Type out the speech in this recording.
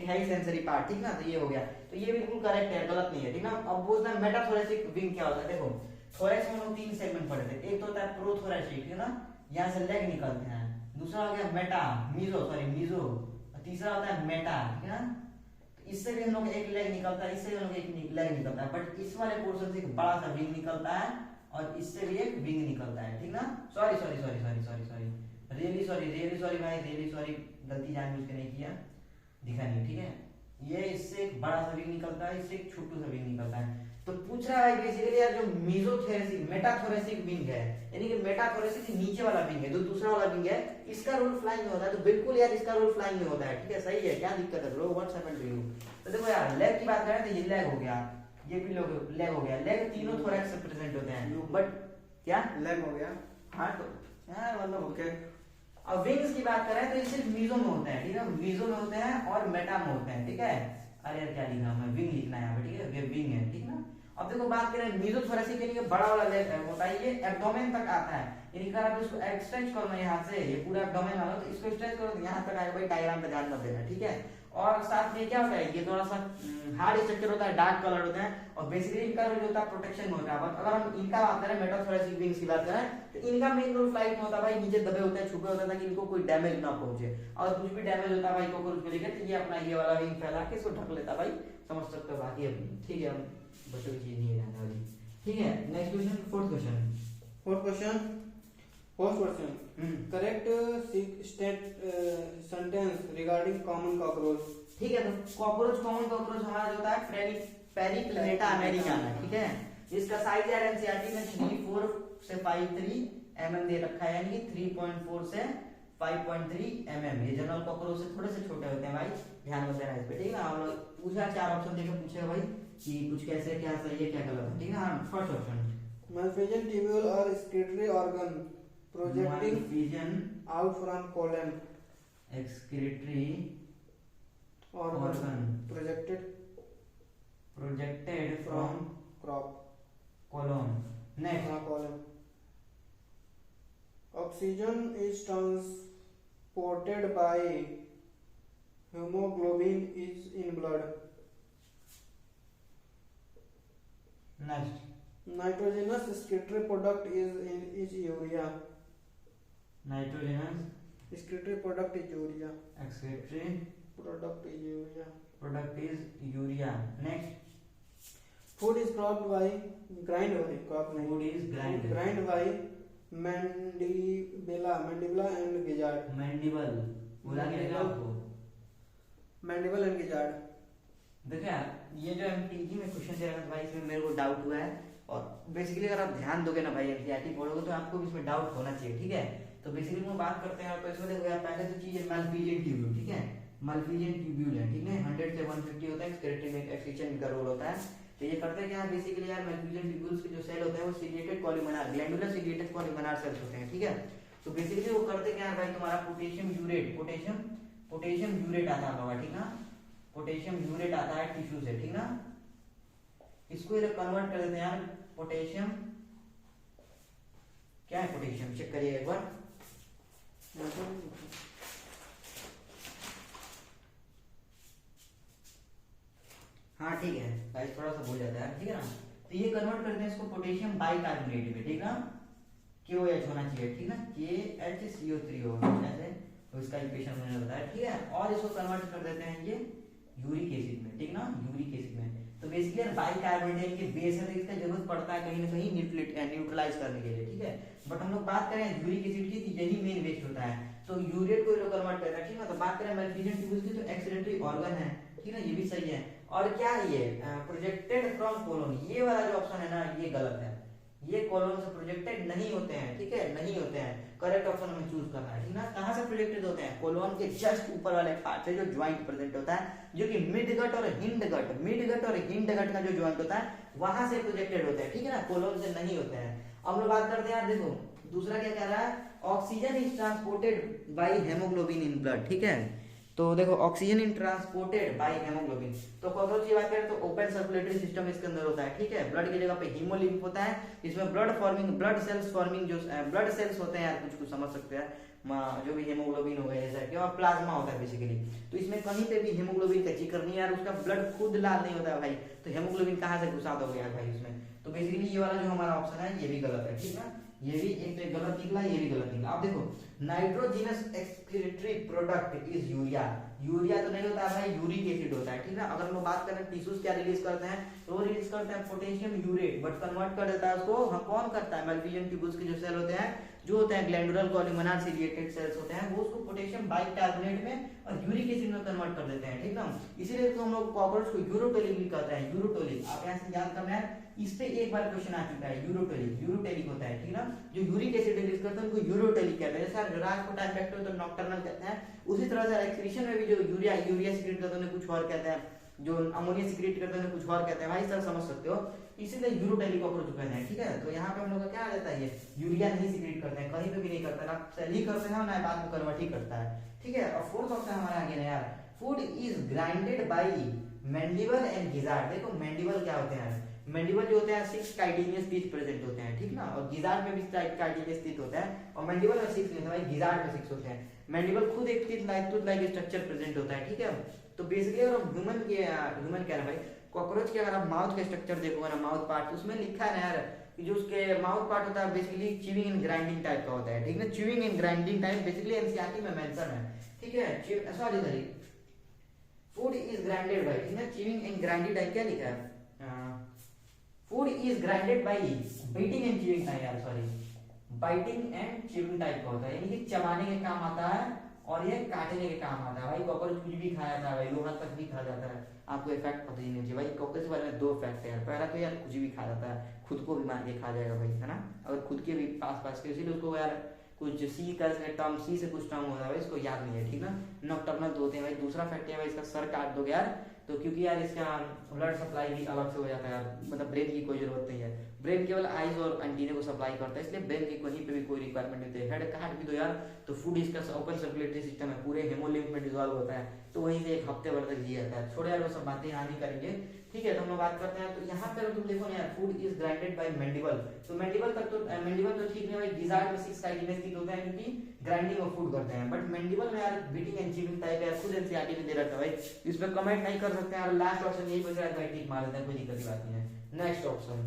है ही sensory part, ठीक ना। तो ये हो गया, तो ये बिल्कुल करेक्ट है, गलत नहीं है, ठीक ना। अब बोलता है मेटाथोरेसिक विंग क्या होता है। देखो थोरेक्स में हम लोग 3 सेगमेंट पढ़े थे। एक तो होता है प्रोथोरेसिक, ठीक ना, यहाँ से लेग निकलते हैं। दूसरा हो गया मेटा मीजो, और तीसरा होता है मेटा, ठीक है ना। तो इससे भी हम लोग एक लेग निकलता है, इससे भी हम लोग एक लेग निकलता है, बट इस वाले पोर्शन से एक बड़ा सा विंग निकलता है और इससे भी एक विंग निकलता है, ठीक ना। सॉरी रियली सॉरी भाई, रियली सॉरी, गलती जानबूझ के नहीं किया, दिखा नहीं, ठीक है। ये इससे एक बड़ा सा विंग निकलता है, इससे एक छोटू सा विंग निकलता है। तो पूछ रहा है बेसिकली यार, जो मीजोथोरेसिक मेटाथोरेसिक विंग है, यानी कि मेटाथोरेसिक नीचे वाला विंग है, जो दूसरा वाला विंग है, इसका रोल फ्लाइंग में होता है। तो बिल्कुल यार इसका रोल फ्लाइंग में होता है, ठीक है, सही है। क्या दिक्कत है bro, what's happened to you. तो देखो यार लेग की बात करें तो ये लेग हो गया, ये भी लेग हो गया। लेग तीनों थोरैक्स से प्रेजेंट होते हैं, बट क्या लेग हो गया, हाँ तो यार मतलब ओके। अब विंग्स की बात करें तो ये सिर्फ मीजो में होते हैं, ठीक है, मीजो में होते हैं और मेटा में होते हैं, ठीक है। अरे यार क्या लिखा मैं, विंग लिखना है यहाँ पे, ठीक है, ये विंग है, ठीक ना। अब देखो बात करें मीजोथोरेसिक के लिए, बड़ा वाला लेग होता है, ये एब्डोमेन तक आता है, यानी अगर आप इसको स्ट्रेच करो ना यहाँ से, ये पूरा एब्डोमेन वाला, तो इसको स्ट्रेच करो तो यहाँ तक आएगा भाई, डायग्राम पे ध्यान मत देना, ठीक है। और साथ में क्या होता है, ये थोड़ा सा हार्ड स्ट्रक्चर होता है, डार्क कलर होता है, और बेसिकली इनका रोल होता है प्रोटेक्शन में होता है। अगर हम इनका बात करें मेटाथोरेसिक विंग्स की बात करें तो इनका मेन रोल फ्लाइट में होता है भाई, नीचे दबे होते हैं, छुपे होते हैं, ताकि इनको कोई डैमेज ना पहुंचे। और कुछ भी डैमेज होता है भाई कॉकरोच को लेकर, तो ये अपना ये वाला विंग फैला के इसको ढक लेता है भाई, समझ सकते हो बात ये, ठीक है। हम बच्चों की चीज नहीं है जानने वाली, ठीक है। Next question, fourth question, correct sentence regarding common cockroach. ठीक है। तो कॉमन कॉकरोच हमारा जो होता है पेरिप्लैनेटा अमेरिकाना, ठीक है। इसका साइज है एनसीईआरटी में 3.4 से 5.3 mm दे रखा है, यानी कि 3.4 से 5.3 mm। ये जनरल कॉकरोच से थोड़े से छोटे होते हैं भाई, ध्यान मत देना इस पे, ठीक है। हम लोग पूछा 4 ऑप्शन देकर पूछेगा भाई कि कुछ कैसे, क्या सही है क्या गलत है, ठीक है। First option, malphizian tubule or excretory organ projecting out from colon, excretory organ projected from crop colon. Next, colon. Oxygen is transported by hemoglobin is in blood. next, Nitrogenous excretory product is urea. nitrogenous Excretory product is urea. excretory Product is urea. product is urea. Next, Food is cropped by grind by crop nahi. food is grind by mandibular and gizzard. mandible, बोला कि नहीं आपको, Mandible and gizzard. देखो यार ये जो MTG में question दे रहा है भाई, इसमें मेरे को डाउट हुआ है, और बेसिकली अगर आप ध्यान दोगे ना भाई, एनसीईआरटी पढ़ोगे तो आपको भी इसमें डाउट होना चाहिए, ठीक है। तो बेसिकली हम बात करते हैं, तो इसमें देखो यार पहले तो चीज है मालफिजियन ट्यूब्यूल, ठीक है, मालफिजियन ट्यूब्यूल है, ठीक है। 100 से 150 होता है, एक्सक्रीटरी में एक्सक्रीशन का रोल होता है। तो ये करते क्या है बेसिकली यार, मालफिजियन ट्यूब्यूल्स के जो सेल होते हैं वो ciliated columnar, glandular ciliated columnar sales होते हैं, ठीक है। तो बेसिकली वो करते क्या है भाई, तुम्हारा पोटेशियम यूरेट आता होगा, ठीक ना, पोटेशियम यूरेट आता है टिश्यू से, ठीक ना। इसको ये कन्वर्ट कर देते हैं यार, पोटेशियम क्या है, पोटेशियम चेक करिए एक बार, हाँ ठीक है भाई, थोड़ा सा भूल जाता है, ठीक है ना। तो ये कन्वर्ट करते हैं इसको पोटेशियम बाइकार्बोनेट में, ठीक ना, KOH होना चाहिए, ठीक ना, KHCO3 होगा ऐसे, तो इसका इक्वेशन मैंने बताया, ठीक है। और इसको कन्वर्ट कर देते हैं ये यूरिक एसिड में, ठीक ना, यूरिक एसिड में। तो बेसिकली बाइकार्बोनेट की बेस है, तो इसका जरूरत पड़ता है कहीं ना कहीं न्यूट्रलाइज करने के लिए, ठीक है। बट हम लोग बात करें यूरिक एसिड की, तो यही मेन वेस्ट होता है, तो यूरेट को ये कन्वर्ट करना है, ठीक है। तो बात करें मालफिजियन ट्यूब्यूल्स की, तो एक्सक्रीटरी ऑर्गन है, ठीक है, ये भी सही है। और क्या है ये, प्रोजेक्टेड फ्रॉम कोलोन, ये वाला जो ऑप्शन है ना ये गलत है, ये कोलोन से प्रोजेक्टेड नहीं होते हैं, ठीक है, नहीं होते हैं। करेक्ट ऑप्शन हमें चूज करना है, ठीक ना। कहां से प्रोजेक्टेड होते हैं, कोलोन के जस्ट ऊपर वाले पार्ट से, जो ज्वाइंट प्रेजेंट होता है, जो कि मिड गट और हिंड गट का जो ज्वाइंट होता है वहां से प्रोजेक्टेड होते हैं, ठीक है ना, कोलोन से नहीं होते हैं। अब लोग बात करते हैं यार, देखो दूसरा क्या कह रहा है, oxygen is transported by haemoglobin in blood, ठीक है। तो देखो oxygen in transported by haemoglobin, तो कॉकरोच की बात करें तो ओपन सर्कुलेटरी सिस्टम इसके अंदर होता है, ठीक है। ब्लड की जगह पे हीमोलिम्फ होता है, इसमें ब्लड सेल्स होते हैं यार, कुछ समझ सकते हैं, जो भी हेमोग्लोबिन हो गया जैसा कि, और प्लाज्मा होता है बेसिकली। तो इसमें कहीं पे भी हेमोग्लोबिन का जिक्र नहीं है यार, उसका ब्लड खुद लाल नहीं होता है भाई, तो हेमोग्लोबिन कहाँ से घुसा दोगे यार भाई उसमें। तो बेसिकली ये वाला जो हमारा ऑप्शन है ये भी गलत है, ठीक है। ये भी एक तो गलत निकला, ये भी गलत निकला। अब देखो nitrogenous excretory product is urea. Urea तो नहीं होता है भाई, यूरिक एसिड होता है, ठीक है। अगर हम लोग बात करें टिश्यूज क्या रिलीज करते हैं, तो वो रिलीज करते हैं पोटेशियम यूरेट, बट कन्वर्ट कर देता है उसको हम, कौन करता है, मैल्फिजियन ट्यूब्यूल्स के जो सेल होते हैं, जो होते हैं ग्लैंडुलर कॉलमनार सिलिएटेड सेल्स होते हैं, वो उसको पोटेशियम बाइकार्बोनेट में और यूरिक एसिड में कन्वर्ट कर देते हैं, ठीक ना। इसीलिए तो हम लोग कॉकरोच को यूरोटोलिक भी कहते हैं, यूरोटोलिक। आप यहाँ से याद करना है, इस पे एक बार क्वेश्चन आ चुका है, यूरोटोलिक, यूरोटेलिक होता है, ठीक ना। जो यूरिक एसिड रिलीज करते हैं उनको यूरोटेलिक कहते हैं। जैसे रास्पोटाइन फैक्टर तो नॉक्टर्नल कहते हैं, उसी तरह से एक्सक्रीशन में भी जो यूरिया सीक्रेट करते हैं कुछ और कहते हैं, जो अमोनिया सीक्रेट करते हैं कुछ और कहते हैं भाई, सब समझ सकते हो। इसीलिए यूरोटेलिक कॉकरोच कहते हैं, ठीक है। तो यहाँ पे हम लोग का क्या आ जाता है, ये यूरिया नहीं सीक्रेट करते हैं, कहीं पे भी नहीं करते हैं, ना सेल ही करते हैं ना बाद में कन्वर्ट ही करता है, ठीक है। और फोर्थ ऑप्शन हमारा आगे ना यार, food is grinded by mandible and gizzard. देखो मैंडिबल क्या होते हैं, मैंडिबल जो होते हैं 6 काइटिनियस टीथ प्रेजेंट होते हैं, ठीक ना। और गिजार्ड में भी काइटिनियस टीथ होता है, और मैंडिबल में 6 नहीं होता है, गिजार्ड में 6 होते हैं। मैंडिबल खुद एक टीथ लाइक स्ट्रक्चर प्रेजेंट होता है, ठीक है। तो बेसिकली अगर ह्यूमन क्या है भाई, कॉकरोच के अगर आप माउथ का स्ट्रक्चर देखोगे ना, माउथ पार्ट, उसमें लिखा है ना यार कि जो उसके माउथ पार्ट होता है basically chewing and grinding type का होता है, ठीक है। Chewing and grinding type basically NCERT में मेंशन है, ठीक है। Sorry food is grinded by, ठीक है, च्यूइंग एंड ग्राइंडिंग टाइप क्या लिखा है, food is grinded by beating and chewing type, यार sorry, biting and chewing type का होता है, यानी कि चबाने के काम आता है और ये काटने के काम आता है भाई। कॉकरोच कुछ भी खाया जाता है भाई, लोहा तक भी खा जाता है, आपको एक फैक्ट पता ही नहीं चाहिए भाई। कॉकरोच के बारे में 2 फैक्ट है यार। पहला तो यार कुछ भी खा जाता है, खुद को भी मार के खा जाएगा भाई, है ना, अगर खुद के भी पास के, इसीलिए उसको यार कुछ सी का टर्म, सी से कुछ टर्म होता है भाई, इसको याद नहीं है, ठीक ना। नॉक्टर्नल होते हैं भाई। दूसरा फैक्ट है भाई, इसका सर काट दोगे यार तो, क्योंकि यार इसका ब्लड सप्लाई भी अलग से हो जाता है यार, मतलब ब्रेन की कोई जरूरत नहीं है, ब्रेन केवल आईज और एंटीने को सप्लाई करता है, इसलिए ब्रेन की कहीं पे भी कोई रिक्वायरमेंट नहीं होती है। हेड काट भी दो यार तो फूड इसका ओपन सर्कुलेटरी सिस्टम है, पूरे हेमोलिम्फ में डिसॉल्व होता है, तो वहीं से 1 हफ्ते भर तक जी जाता है। छोड़ो यार वो सब बातें यहाँ नहीं करेंगे, ठीक है। तो हम लोग बात करते हैं, तो यहाँ पे तुम देखो ना यार, food is grinded by mandible, तो मैंडिबल तक तो मैंडिबल तो ठीक नहीं भाई, गिजार्ड में 6 काइटिनियस टीथ होते हैं क्योंकि ग्राइंडिंग ऑफ फूड करते हैं, बट मैंडिबल में यार बीटिंग एंड च्यूइंग टाइप है, खुद एनसीईआरटी में दे रखा है भाई, इस पे कमेंट नहीं कर सकते यार। लास्ट ऑप्शन यही बच रहा है भाई, टिक मार देते हैं, कोई दिक्कत की बात नहीं है। Next option